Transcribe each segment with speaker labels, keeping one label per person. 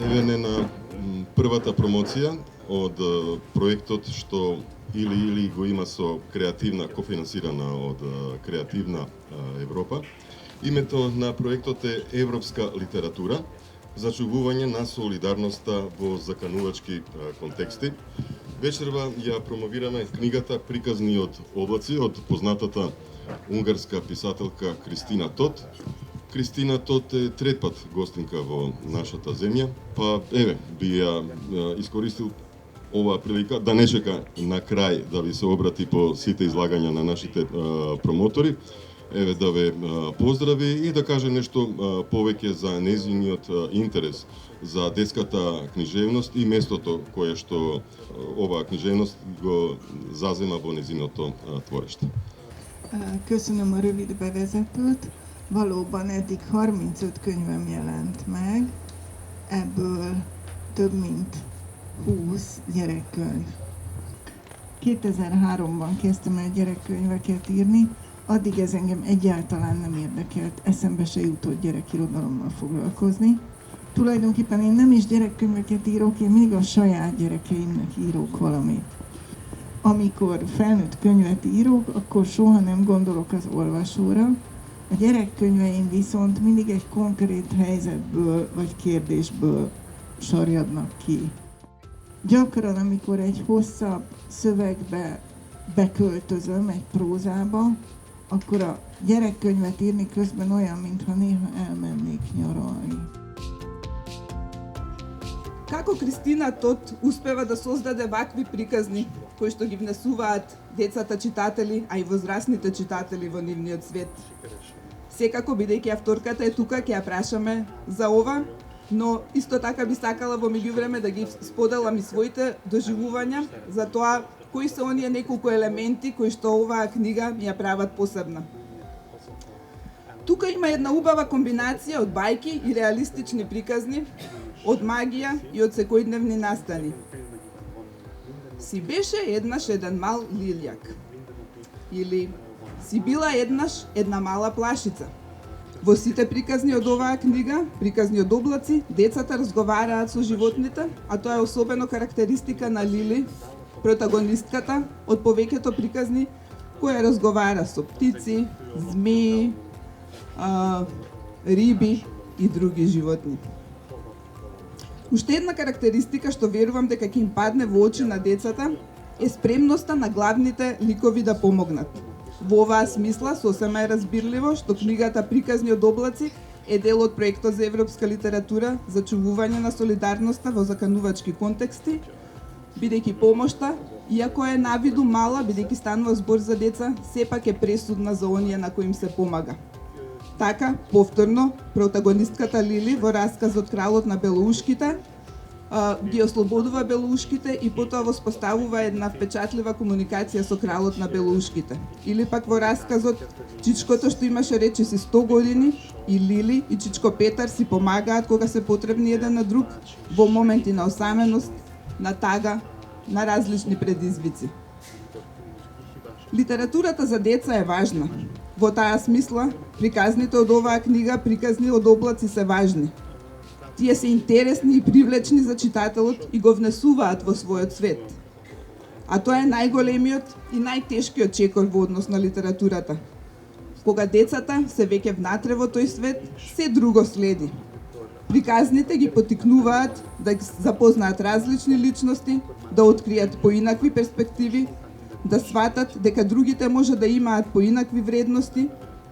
Speaker 1: Еве на првата промоција од проектот што или го има со креативна, кофинансирана од Креативна Европа. Името на проектот е Европска литература, зачувување на солидарноста во заканувачки контексти. Вечерва ја промовираме книгата Приказни од облаци од познатата унгарска писателка Кристина Тот. Кристина Тот е трет пат гостинка во нашата земја, па еве би ја искористил оваа прилика да не чека на крај да ви се обрати по сите излагања на нашите промотори. Еве да ве поздрави и да каже нешто повеќе за нејзиниот интерес за детската книжевност и местото кое што оваа книжевност го зазема во нејзиното твориште.
Speaker 2: Köszönöm a rövid bevezetőt. Valóban eddig 35 könyvem jelent meg, ebből több mint 20 gyerekkönyv. 2003-ban kezdtem el gyerekkönyveket írni, addig ez engem egyáltalán nem érdekelt, eszembe se jutott gyerekirodalommal foglalkozni. Tulajdonképpen én nem is gyerekkönyveket írok, én mindig a saját gyerekeimnek írok valamit. Amikor felnőtt könyvet írok, akkor soha nem gondolok az olvasóra. A gyerekkönyveim viszont mindig egy konkrét helyzetből vagy kérdésből sarjadnak ki. Gyakran, amikor egy hosszabb szövegbe beköltözöm, egy prózába, akkor a gyerekkönyvet írni közben olyan, mintha néha elmennék nyaralni.
Speaker 3: Како Кристина Тот успева да создаде вакви приказни кои што ги внесуваат децата читатели, а и возрастните читатели во нивниот свет? Секако, бидејќи авторката е тука, ќе ја прашаме за ова, но исто така би сакала во меѓувреме да ги споделам и своите доживувања за тоа кои се оние неколку елементи кои што оваа книга ми ја прават посебна. Тука има една убава комбинација од бајки и реалистични приказни, од магија и од секојдневни настани. Си беше еднаш еден мал лилјак. Или си била еднаш една мала плашица. Во сите приказни од оваа книга, приказни од облаци, децата разговараат со животните, а тоа е особено карактеристика на Лили, протагонистката од повеќето приказни, која разговара со птици, змеи, риби и други животни. Уште една карактеристика што верувам дека ќе им падне во очи на децата е спремноста на главните ликови да помогнат. Во оваа смисла сосема е разбирливо што книгата Приказни од облаци е дел од проектот за европска литература за чувување на солидарноста во заканувачки контексти, бидејќи помошта, иако е навиду мала, бидејќи станува збор за деца, сепак е пресудна за оние на кои им се помага. Така, повторно, протагонистката Лили во расказот Кралот на белоушките ги ослободува белоушките и потоа воспоставува една впечатлива комуникација со Кралот на белоушките. Или пак во расказот Чичкото што имаше речиси 100 години и Лили и Чичко Петар си помагаат кога се потребни еден на друг во моменти на осаменост, на тага, на различни предизвици. Литературата за деца е важна. Во таа смисла, приказните од оваа книга, Приказни од облаци, се важни. Тие се интересни и привлечни за читателот и го внесуваат во својот свет. А тоа е најголемиот и најтешкиот чекор во однос на литературата. Кога децата се веќе внатре во тој свет, се друго следи. Приказните ги поттикнуваат да ги запознаат различни личности, да откријат поинакви перспективи, да сватат дека другите може да имаат поинакви вредности,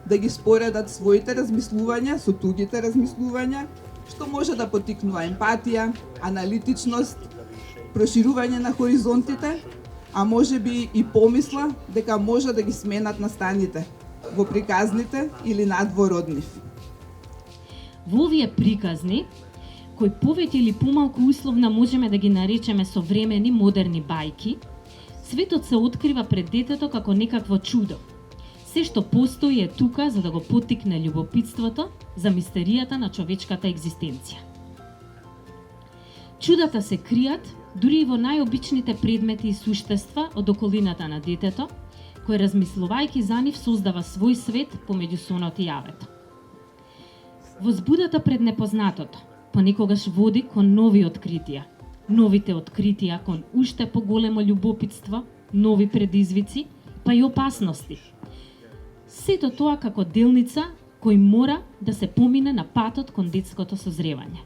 Speaker 3: да ги споредат своите размислувања со тугите размислувања, што може да поттикнува емпатија, аналитичност, проширување на хоризонтите, а може би и помисла дека може да ги сменат настаните во приказните или надвор од нив.
Speaker 4: Во овие приказни, кои повеќе или помалку условно можеме да ги наречеме современи модерни бајки, светот се открива пред детето како некакво чудо. Се што постои е тука за да го поттикне љубопитството за мистеријата на човечката екзистенција. Чудата се кријат дури и во најобичните предмети и суштества од околината на детето, кој размислувајќи за нив создава свој свет помеѓу сонот и јавето. Возбудата пред непознатото, понекогаш води кон нови откритија. Новите откритија кон уште поголемо љубопитство, нови предизвици, па и опасности. Сето тоа како делница кој мора да се помине на патот кон детското созревање.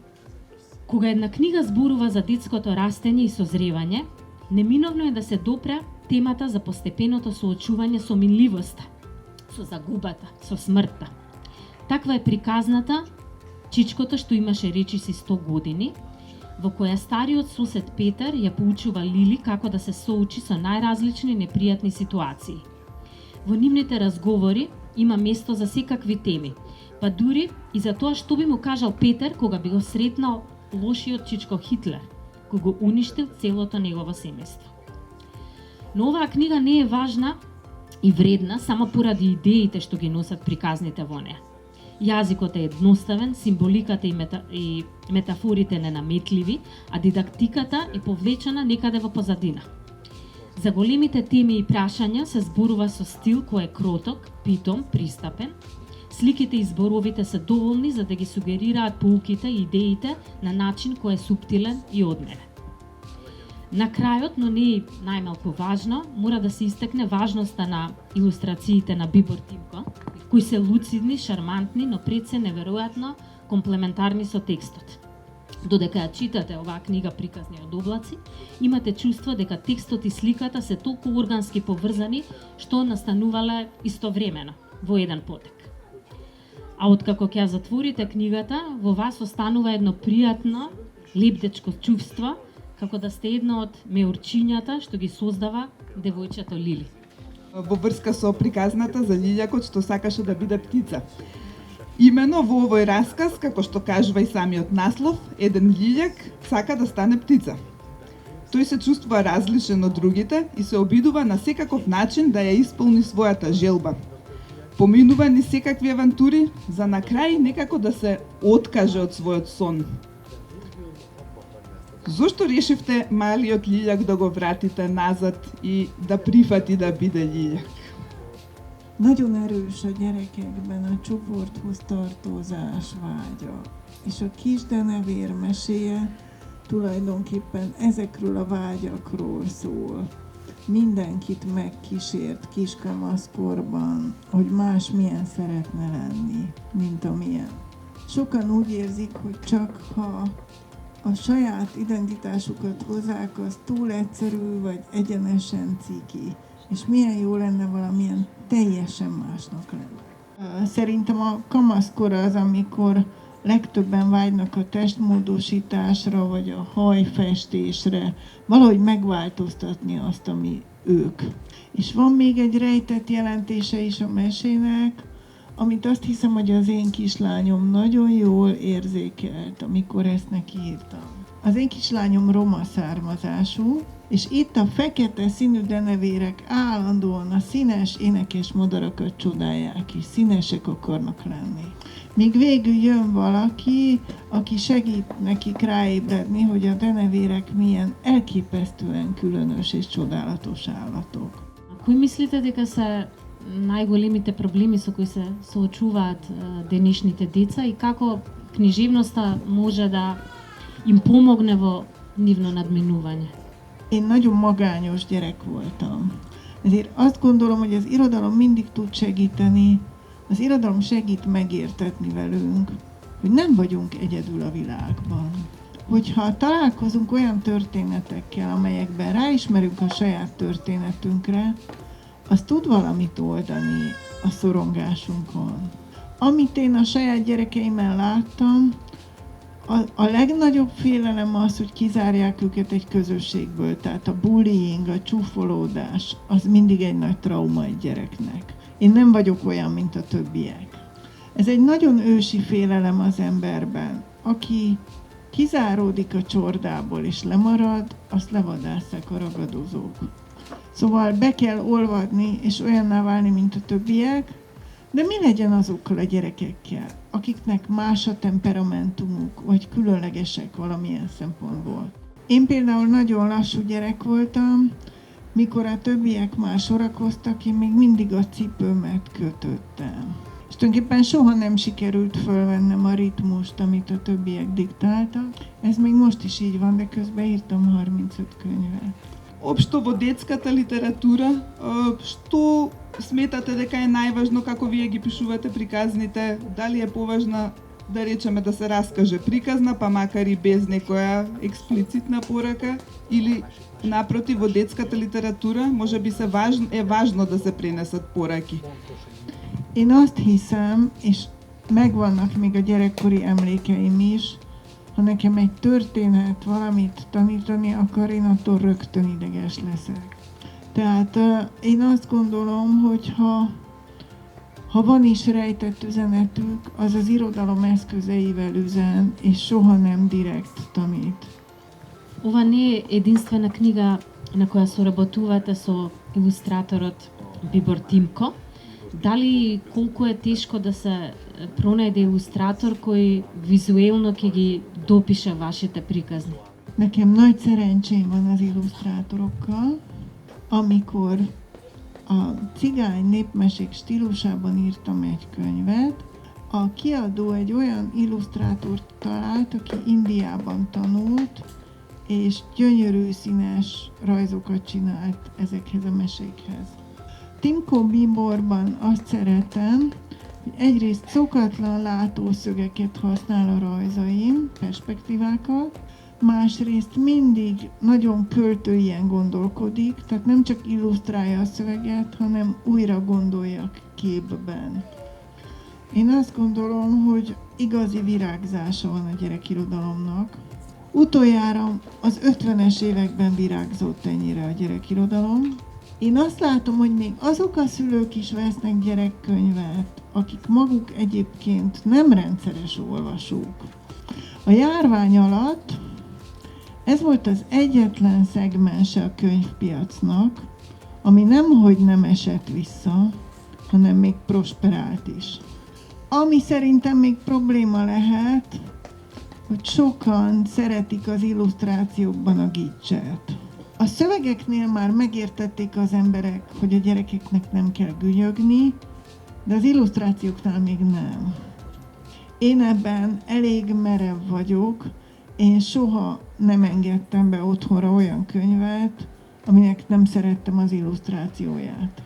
Speaker 4: Кога една книга зборува за детското растење и созревање, неминовно е да се допре темата за постепеното соочување со минливоста, со загубата, со смртта. Таква е приказната Чичкото што имаше речиси 100 години, во која стариот сосед Петар ја поучува Лили како да се соочи со најразлични непријатни ситуации. Во нивните разговори има место за секакви теми, па дури и за тоа што би му кажал Петар кога би го сретнал лошиот Чичко Хитлер, кој го уништил целото негово семејство. Но оваа книга не е важна и вредна само поради идеите што ги носат приказните во неа. Јазикот е едноставен, символиката и метафорите ненаметливи, а дидактиката е повлечена некаде во позадина. За големите теми и прашања се зборува со стил кој е кроток, питом, пристапен. Сликите и зборовите се доволни за да ги сугерираат поуките и идеите на начин кој е суптилен и одмерен. На крајот, но не и најмалку важно, мора да се истекне важноста на илустрациите на Бибор Тимко, кои се луцидни, шармантни, но пред се неверојатно комплементарни со текстот. Додека ја читате оваа книга Приказни од облаци, имате чувство дека текстот и сликата се толку органски поврзани што настанувале истовремено во еден потек. А откако ќе ја затворите книгата, во вас останува едно пријатно, лебдечко чувство, како да сте едно од меурчињата што ги создава девојчето Лили.
Speaker 3: Во врска со приказната за лилјакот што сакаше да биде птица. Имено во овој расказ, како што кажува и самиот наслов, еден лилјак сака да стане птица. Тој се чувствува различен од другите и се обидува на секаков начин да ја исполни својата желба. Поминува ни секакви авантури, за на крај некако да се откаже од својот сон. Зошто решивте малиот лилјак да го вратите назад и да прифати да биде лилјак?
Speaker 2: Nagyon erős a gyerekekben a csoporthoz tartozás vágya, és a kisdenevér meséje tulajdonképpen ezekről a vágyakról szól. Mindenkit megkísért kiskamaszkorban, hogy más milyen szeretne lenni, mint amilyen. Sokan úgy érzik, hogy csak ha a saját identitásukat hozzák, az túl egyszerű, vagy egyenesen ciki. És milyen jó lenne valamilyen teljesen másnak lenni. Szerintem a kamaszkor az, amikor legtöbben vágynak a testmódosításra, vagy a hajfestésre, valahogy megváltoztatni azt, ami ők. És van még egy rejtett jelentése is a mesének, amit azt hiszem, hogy az én kislányom nagyon jól érzékelt, amikor ezt neki írtam. Az én kislányom roma származású, és itt a fekete színű denevérek állandóan a színes énekes madarakat csodálják, és színesek akarnak lenni. Míg végül jön valaki, aki segít nekik ráébredni, hogy a denevérek milyen elképesztően különös és csodálatos állatok.
Speaker 4: Кои мислите дека се најголемите проблеми со кои се соочуваат денешните деца и како книжевноста може да им помогне во нивно надминување?
Speaker 2: Én nagyon magányos gyerek voltam. Ezért azt gondolom, hogy az irodalom mindig tud segíteni, az irodalom segít megértetni velünk, hogy nem vagyunk egyedül a világban. Hogyha találkozunk olyan történetekkel, amelyekben ráismerünk a saját történetünkre, az tud valamit oldani a szorongásunkon. Amit én a saját gyerekeimen láttam, a legnagyobb félelem az, hogy kizárják őket egy közösségből, tehát a bullying, a csúfolódás, az mindig egy nagy trauma egy gyereknek. Én nem vagyok olyan, mint a többiek. Ez egy nagyon ősi félelem az emberben. Aki kizáródik a csordából és lemarad, azt levadásszák a ragadozók. Szóval be kell olvadni és olyanná válni, mint a többiek, de mi legyen azokkal a gyerekekkel, akiknek más a temperamentumuk, vagy különlegesek valamilyen szempontból. Én például nagyon lassú gyerek voltam, mikor a többiek már sorakoztak, én még mindig a cipőmet kötöttem. És tulajdonképpen soha nem sikerült fölvennem a ritmust, amit a többiek diktáltak. Ez még most is így van, de közben írtam 35 könyvet.
Speaker 3: Општо во детската литература, што сметате дека е најважно како вие ги пишувате приказните? Дали е поважна, да речеме, да се раскаже приказна, па макар и без некоја експлицитна порака, или напротив во детската литература можеби е важно да се пренесат пораки?
Speaker 2: Én azt hiszem, és megvannak még a gyerekkori emlékeim is, ha nekem egy történet valamit tanítani akar, én attól rögtön ideges leszek. Tehát én azt gondolom, hogy ha van is rejtett üzenetük, az az irodalom eszközeivel üzen, és soha nem direkt tanít.
Speaker 4: Ова не е единствена книга на која соработувате со илустраторот Бибор Тимко. Дали колку е тешко да се пронајде илустратор кој визуелно ќе ги допише вашите приказни?
Speaker 2: Nekem nagy szerencsém van az illusztrátorokkal, amikor a cigány népmesék stílusában írtam egy könyvet, a kiadó egy olyan illusztrátort talált, aki Indiában tanult, és gyönyörű színes rajzokat csinált ezekhez a mesékhez. Timko Biborban azt szeretem, hogy egyrészt szokatlan látószögeket használ a rajzaim, perspektívákat, másrészt mindig nagyon költőien gondolkodik, tehát nem csak illusztrálja a szöveget, hanem újra gondolja képben. Én azt gondolom, hogy igazi virágzása van a gyerekirodalomnak. Utoljára az 50-es években virágzott ennyire a gyerekirodalom. Én azt látom, hogy még azok a szülők is vesznek gyerekkönyvet, akik maguk egyébként nem rendszeres olvasók. A járvány alatt ez volt az egyetlen szegmense a könyvpiacnak, ami nemhogy nem esett vissza, hanem még prosperált is. Ami szerintem még probléma lehet, hogy sokan szeretik az illusztrációkban a gicset. A szövegeknél már megértették az emberek, hogy a gyerekeknek nem kell günyögni, de az illusztrációknál még nem. Én ebben elég merev vagyok, én soha nem engedtem be otthonra olyan könyvet, aminek nem szerettem az illusztrációját.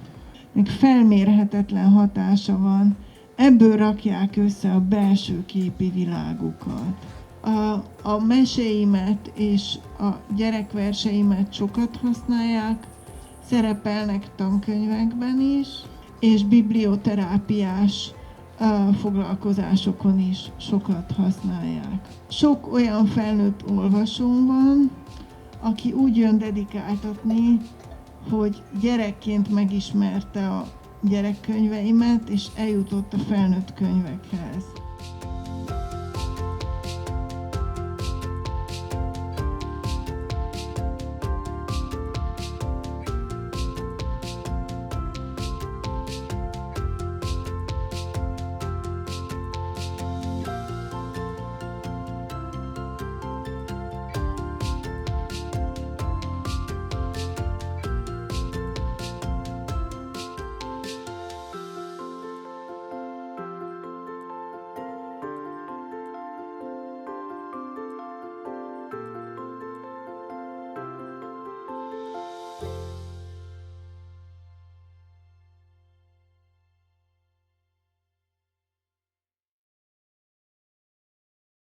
Speaker 2: Még felmérhetetlen hatása van, ebből rakják össze a belső képi világukat. A meséimet és a gyerekverseimet sokat használják, szerepelnek tankönyvekben is, és biblioterápiás foglalkozásokon is sokat használják. Sok olyan felnőtt olvasóm van, aki úgy jön dedikáltatni, hogy gyerekként megismerte a gyerekkönyveimet, és eljutott a felnőtt könyvekhez.